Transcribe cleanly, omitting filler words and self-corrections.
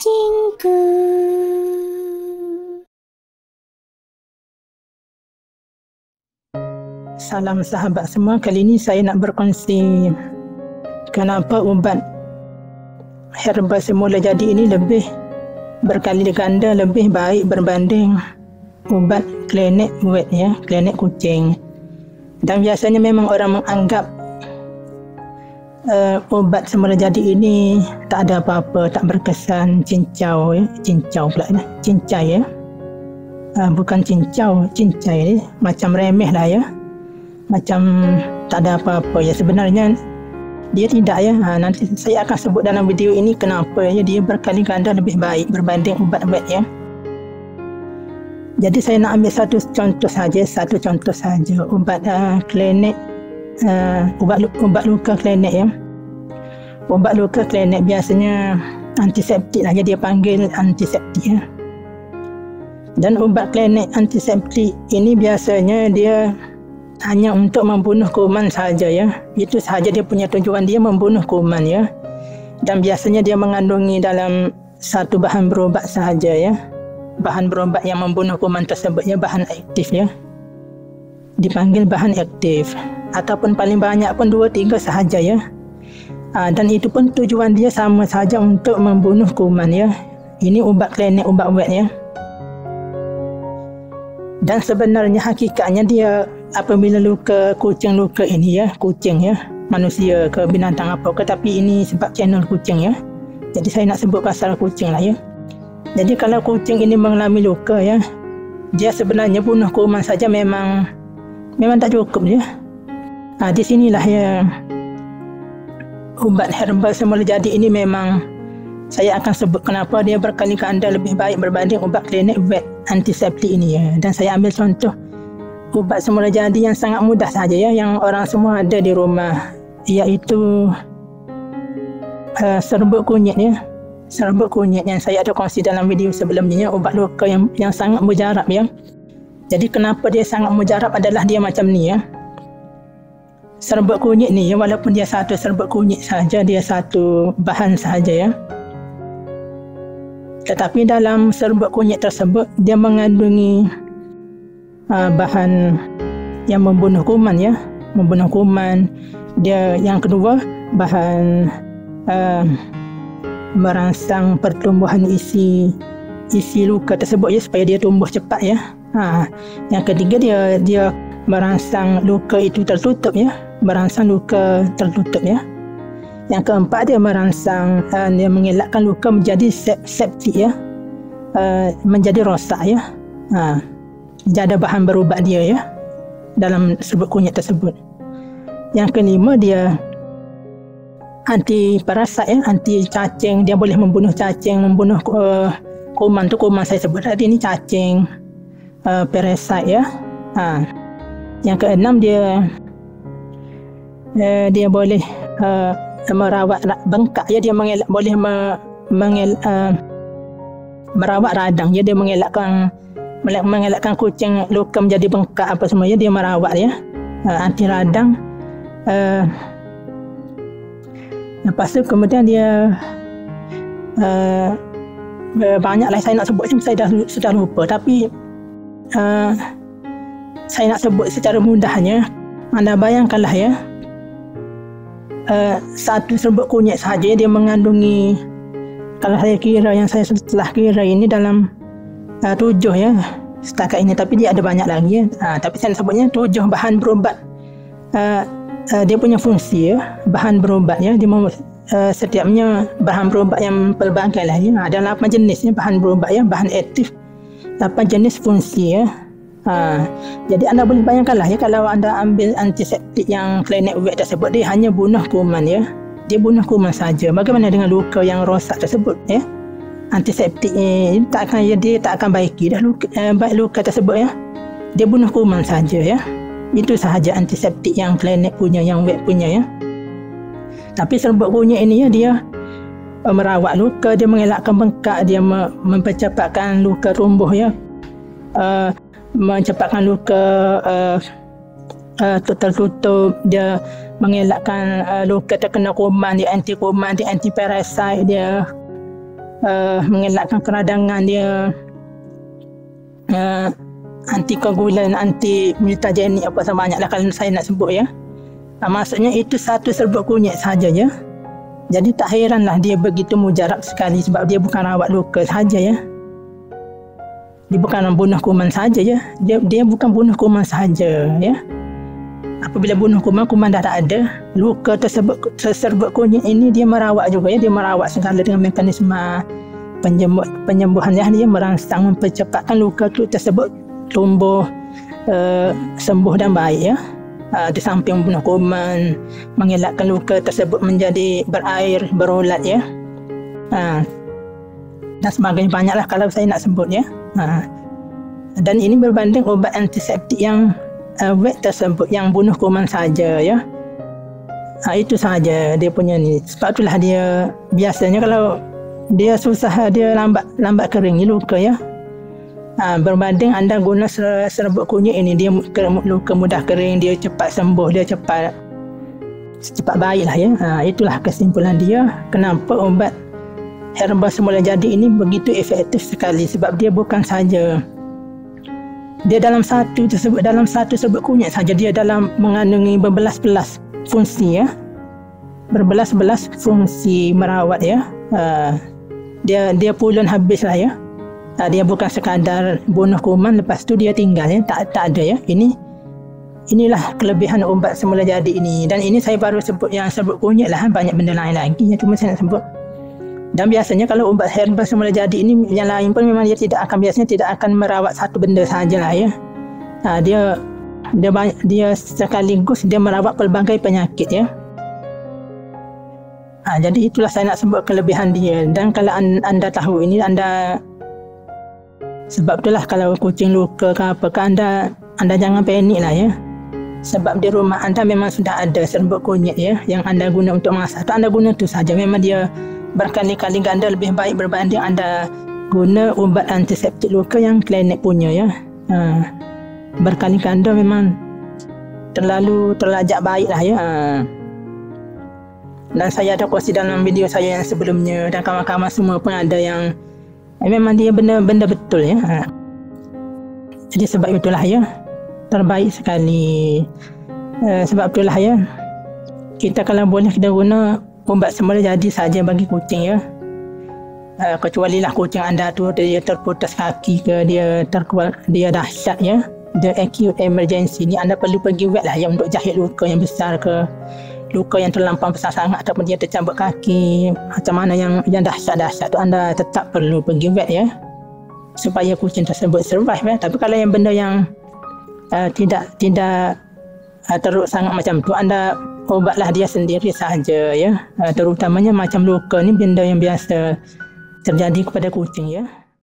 kucingku. Salam sahabat semua, kali ini saya nak berkongsi kenapa ubat herba semula jadi ini lebih berkali ganda lebih baik berbanding ubat klinik wet ya, klinik kucing. Dan biasanya memang orang menganggap ubat semula jadi ini tak ada apa-apa, tak berkesan, cincau ya, cincau pula ya, cincai ya. Bukan cincau, cincai ya, macam remeh lah ya. Macam tak ada apa-apa ya, sebenarnya dia tidak ya. Nanti saya akan sebut dalam video ini kenapa ya dia berkali ganda lebih baik berbanding ubat wet ya. Jadi saya nak ambil satu contoh saja ubat klinik, ubat luka klinik ya. Ubat luka klinik biasanya antiseptik lah ya, dia panggil antiseptik ya. Dan ubat klinik antiseptik ini biasanya dia hanya untuk membunuh kuman saja ya. Itu sahaja dia punya tujuan, dia membunuh kuman ya. Dan biasanya dia mengandungi dalam satu bahan berubat sahaja ya. Bahan berubat yang membunuh kuman tersebut ya, bahan aktif ya. Dipanggil bahan aktif. Ataupun paling banyak pun 2-3 sahaja ya. Dan itu pun tujuan dia sama saja, untuk membunuh kuman ya. Ini ubat klinik, ubat wet ya. Dan sebenarnya hakikatnya dia apabila luka kucing luka ini ya, kucing ya, manusia ke binatang apa ke, tapi ini sebab channel kucing ya. Jadi saya nak sebut pasal kucing lah ya. Jadi kalau kucing ini mengalami luka ya, dia sebenarnya bunuh kuman saja memang tak cukup ya. Di sinilah ya ubat herbal semula jadi ini memang saya akan sebut kenapa dia berkali ganda lebih baik berbanding ubat klinik wet antiseptik ini ya. Dan saya ambil contoh ubat semula jadi yang sangat mudah saja ya, yang orang semua ada di rumah, iaitu serbuk kunyit ya. Serbuk kunyit yang saya ada kongsi dalam video sebelumnya, ubat luka yang sangat mujarab ya. Jadi kenapa dia sangat mujarab adalah dia macam ni ya. Serbuk kunyit ni ya, walaupun dia satu serbuk kunyit saja, dia satu bahan saja ya, tetapi dalam serbuk kunyit tersebut dia mengandungi bahan yang membunuh kuman ya, membunuh kuman. Dia yang kedua bahan merangsang pertumbuhan isi luka tersebut ya, supaya dia tumbuh cepat ya. Yang ketiga dia merangsang luka itu tertutup ya, merangsang luka tertutup ya. Yang keempat dia merangsang, dia mengelakkan luka menjadi septik ya, menjadi rosak ya. Jadi ada bahan berubat dia ya dalam serbuk kunyit tersebut. Yang kelima dia anti parasit ya, anti cacing. Dia boleh membunuh cacing, membunuh kuman tu, kuman saya sebut tadi ni cacing, parasit ya. Yang keenam dia boleh merawat bengkak ya, dia boleh merawat radang ya, dia mengelakkan kucing luka menjadi bengkak apa semua ya, dia merawat ya, anti radang. Lepas tu kemudian dia banyaklah saya nak sebut, saya sudah lupa, tapi saya nak sebut secara mudahnya. Anda bayangkanlah ya, satu serbuk kunyit sahaja dia mengandungi, kalau saya kira, yang saya telah kira ini dalam 7 ya setakat ini, tapi dia ada banyak lagi ya. Tapi saya sebutnya 7 bahan berubat. Dia punya fungsi ya, bahan berubat ya. Dia setiapnya bahan berubat yang pelbagai lah ya. Ada 8 jenis ya bahan berubat ya, bahan aktif, 8 jenis fungsi ya. Jadi anda boleh bayangkanlah ya, kalau anda ambil antiseptik yang klinik wet tersebut, dia hanya bunuh kuman ya, dia bunuh kuman saja. Bagaimana dengan luka yang rosak tersebut ya? Antiseptik dia tak akan baiki dah luka tersebut ya, dia bunuh kuman saja ya. Itu sahaja antiseptik yang klinik punya, yang wet punya ya. Tapi serbuk kunyit ini ya, dia merawat luka, dia mengelakkan bengkak, dia mempercepatkan luka tumbuh ya, mencepatkan luka tertutup, dia mengelakkan luka terkena kuman, dia anti kuman, dia anti parasit, dia mengelakkan keradangan dia, antikoagulan, anti mutagenik, apa sebanyak lah kalau saya nak sebut ya. Maksudnya itu satu serbuk kunyit sahaja ya. Jadi tak heranlah dia begitu mujarab sekali, sebab dia bukan rawat luka sahaja ya. Dia bukan bunuh kuman sahaja ya. Dia bukan bunuh kuman sahaja ya. Apabila bunuh kuman dah tak ada, luka tersebut, serbuk kunyit ini dia merawat juga ya. Dia merawat segala dengan mekanisme penyembuhan ya. Dia merangsang, mempercepatkan luka tersebut tumbuh, sembuh dan baik ya. Di samping membunuh kuman, mengelakkan luka tersebut menjadi berair, berulat ya. Dan sebagainya, banyaklah kalau saya nak sebut ya. Dan ini berbanding obat antiseptik yang wet tersebut, yang bunuh kuman saja ya. Itu saja dia punya ni. Sebab itulah dia biasanya kalau dia susah, dia lambat kering luka ya. Berbanding anda guna serbuk kunyit ini, dia luka mudah kering, dia cepat sembuh, dia cepat baik lah ya. Itulah kesimpulan dia kenapa obat herba semula jadi ini begitu efektif sekali, sebab dia bukan saja dia dalam satu serbuk kunyit saja, dia dalam mengandungi berbelas-belas fungsi ya, berbelas-belas fungsi merawat ya. Dia pulun habis lah ya. Dia bukan sekadar bunuh kuman lepas tu dia tinggal ya, tak ada ya. Inilah kelebihan obat semula jadi ini. Dan ini saya baru sebut yang serbuk kunyit lah, banyak benda lain lagi yang cuma saya nak sebut. Dan biasanya kalau obat herba semula jadi ini, yang lain pun memang dia biasanya tidak akan merawat satu benda sahajalah ya. Dia sekaligus dia merawat pelbagai penyakit ya. Jadi itulah saya nak sebut kelebihan dia. Dan kalau anda tahu ini, sebab itulah kalau kucing luka ke apa ke, anda jangan panik lah ya. Sebab di rumah anda memang sudah ada serbuk kunyit ya, yang anda guna untuk masak. Anda guna tu saja, memang dia berkali-kali ganda lebih baik berbanding anda guna ubat antiseptik luka yang klinik punya ya. Berkali ganda memang terlajak baik lah ya. Dan saya ada kongsi dalam video saya yang sebelumnya, dan kawan-kawan semua pun ada yang memang dia benda betul ya. Jadi sebab itulah ya, terbaik sekali. Sebab itulah ya, kita kalau boleh kita guna obat semula jadi saja bagi kucing ya. Kecuali lah kucing anda tu dia terputus kaki ke, dia dahsyat ya, dia acute emergency ni, anda perlu pergi vet lah ya untuk jahit luka yang besar ke, luka yang terlampau besar sangat, ataupun dia tercambuk kaki macam mana yang dahsyat tu, anda tetap perlu pergi vet ya, supaya kucing tersebut survive ya. Tapi kalau yang benda yang tidak teruk sangat macam tu, anda obatlah dia sendiri sahaja ya. Terutamanya macam luka ni benda yang biasa terjadi kepada kucing ya.